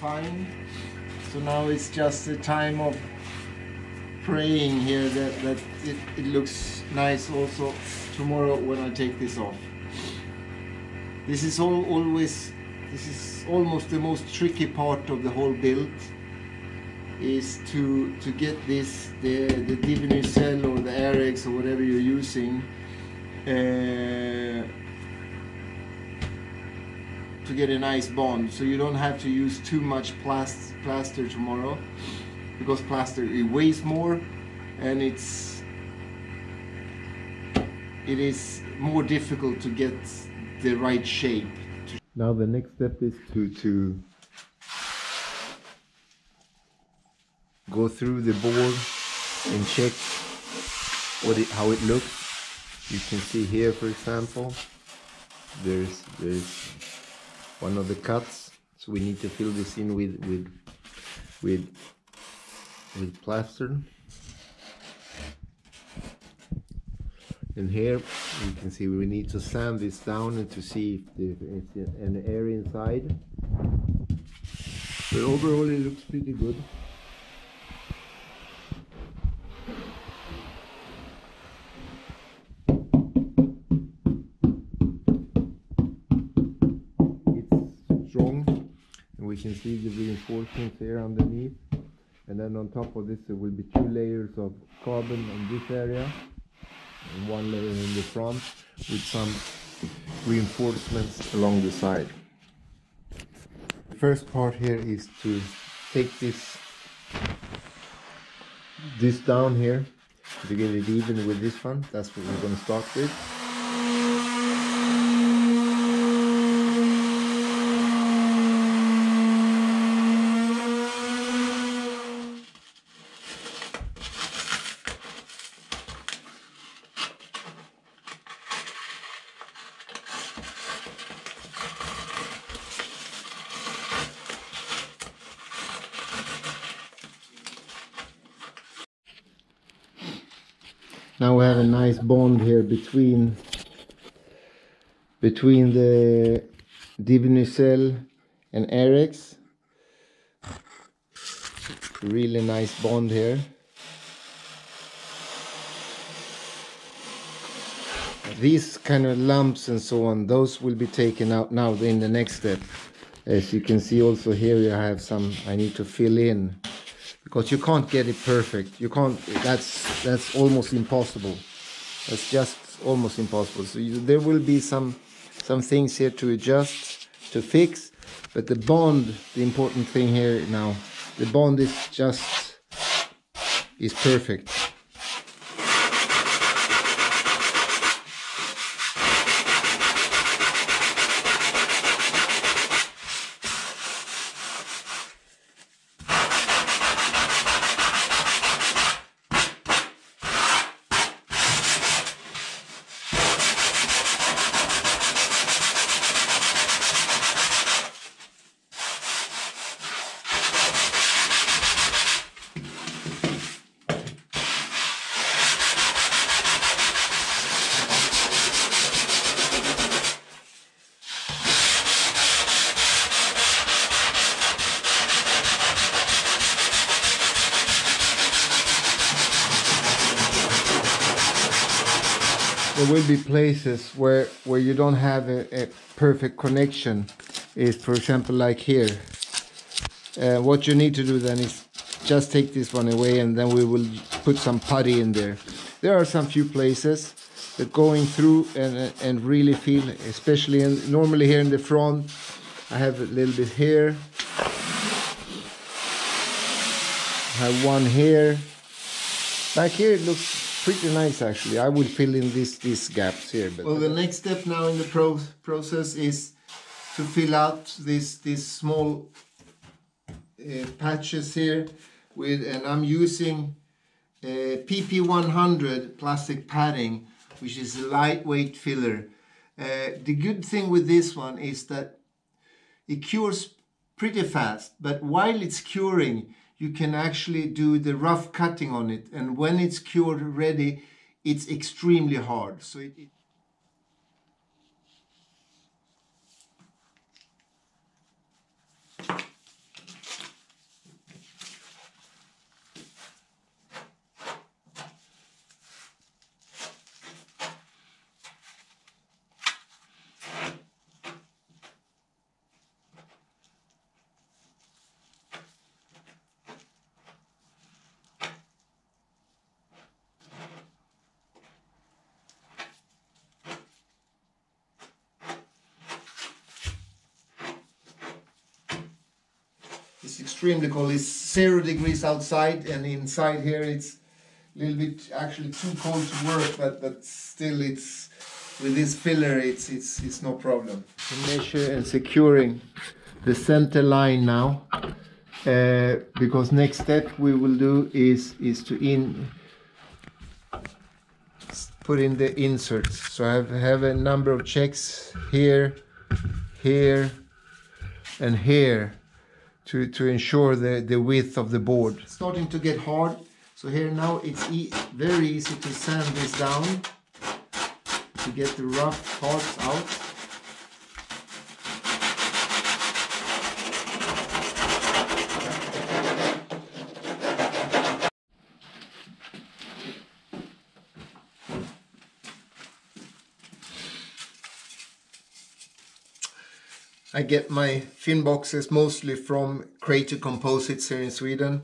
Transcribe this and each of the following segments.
fine. So now it's just a time of praying here that it looks nice also tomorrow when I take this off. This is almost the most tricky part of the whole build, is to get this, the Diviny Cell or the Airex or whatever you're using, to get a nice bond, so you don't have to use too much plaster tomorrow, because plaster, it weighs more and it is more difficult to get the right shape. Now the next step is to go through the board and check how it looks. You can see here, for example, there's one of the cuts, so we need to fill this in with plaster. And here you can see we need to sand this down and to see if it's an area inside. But overall it looks pretty good. We can see the reinforcements here underneath, and then on top of this there will be 2 layers of carbon on this area and 1 layer in the front with some reinforcements along the side. The first part here is to take this down here to get it even with this one. That's what we're going to start with. Now we have a nice bond here between the Diviny Cell and Airex. Really nice bond here. These kind of lumps and so on, those will be taken out now in the next step. As you can see also here, I have some I need to fill in, because you can't get it perfect. You can't, that's almost impossible. That's just almost impossible. So there will be some things here to adjust, to fix, but the bond, the important thing here now, the bond is perfect. There will be places where you don't have a perfect connection. Is, for example, like here. What you need to do then is just take this one away, and then we will put some putty in there. There are some few places that going through and really feel, especially normally here in the front, I have a little bit here. I have one here. Back here it looks pretty nice actually. I will fill in these gaps here. But well, the next step now in the process is to fill out these small patches here with, and I'm using PP100 plastic padding, which is a lightweight filler. The good thing with this one is that it cures pretty fast, but while it's curing, you can actually do the rough cutting on it, and when it's cured ready, it's extremely hard. So It's extremely cold. It's 0 degrees outside, and inside here it's a little bit actually too cold to work, but still it's with this filler it's no problem. Measure and securing the center line now, because next step we will do is to put in the inserts. So I have a number of checks here, here, and here to ensure the width of the board. It's starting to get hard, so here now it's very easy to sand this down to get the rough parts out. I get my fin boxes mostly from Crater Composites here in Sweden.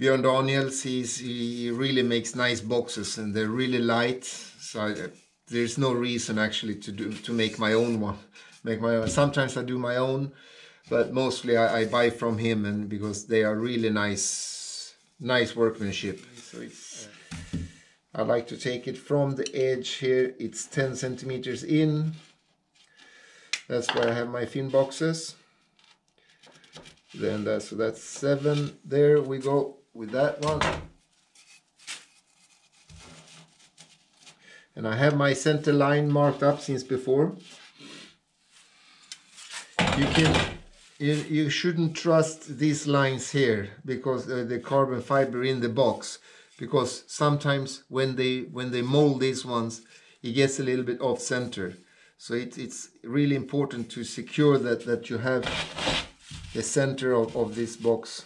Björn Daniels, he really makes nice boxes and they're really light. So there's no reason actually to make my own one. Sometimes I do my own, but mostly I buy from him, and because they are really nice workmanship. So I like to take it from the edge here. It's 10 centimeters in. That's where I have my fin boxes. Then that's 7. There we go with that one. And I have my center line marked up since before. You shouldn't trust these lines here, because the carbon fiber in the box, because sometimes when they mold these ones, it gets a little bit off center. So it's really important to secure that you have the center of this box.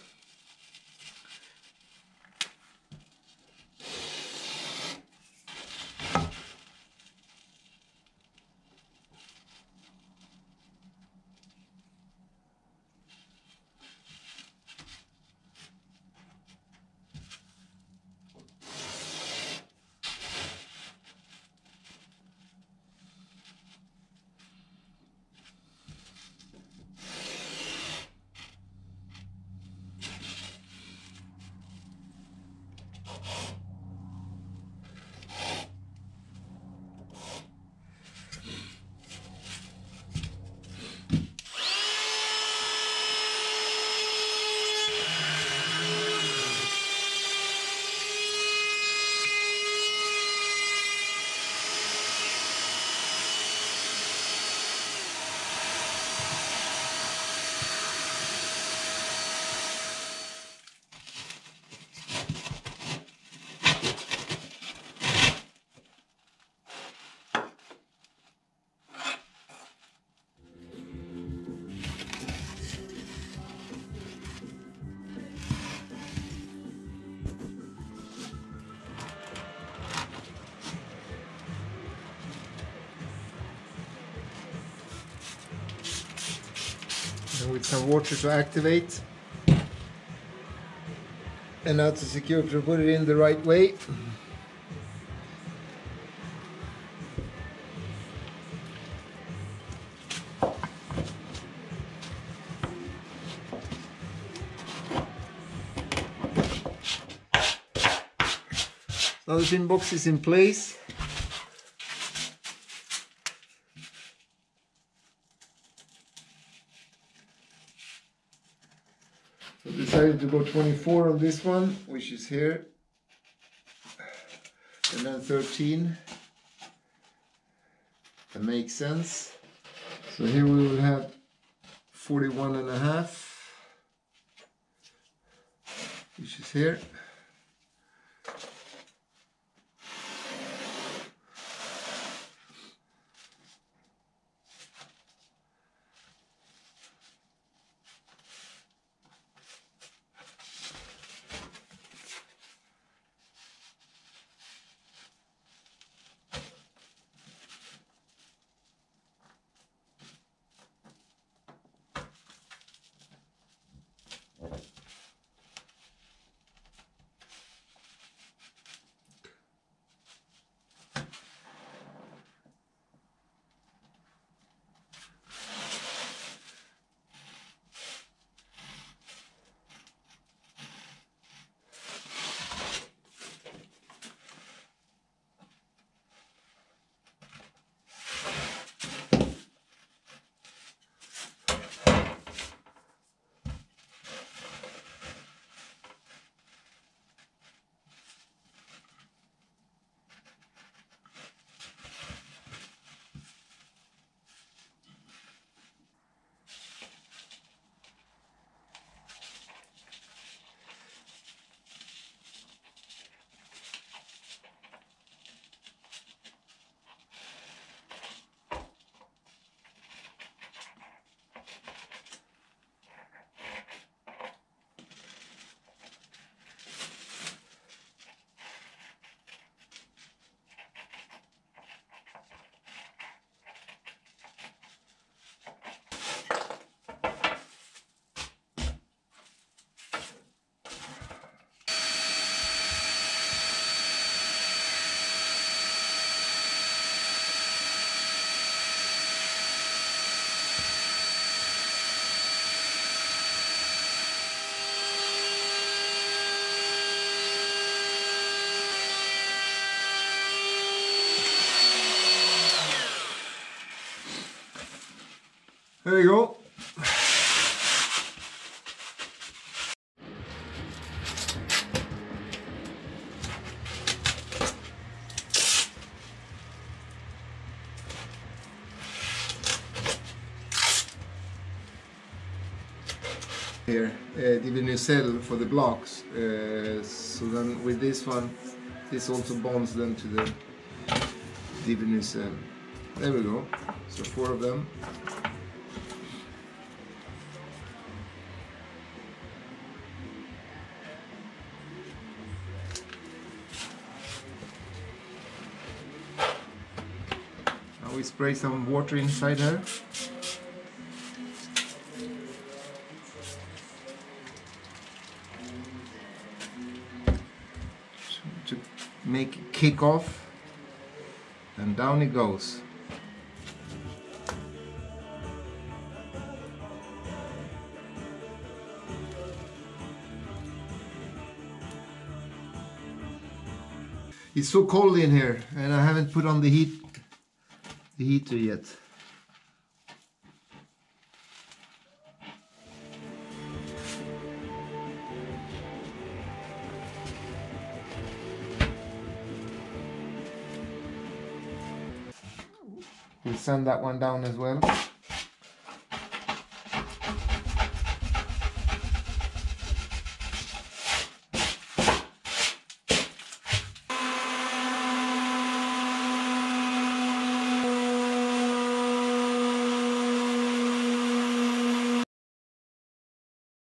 And with some water to activate, and now to secure, to put it in the right way. Now the fin box is in place. So I decided to go 24 on this one, which is here, and then 13. That makes sense. So here we will have 41.5, which is here. There we go. Here, the nacelle for the blocks. So then with this one, this also bonds them to the divi nacelle. There we go. So 4 of them. Now we spray some water inside her. To make it kick off, and down it goes. It's so cold in here, and I haven't put on the heater yet. We'll sand that one down as well.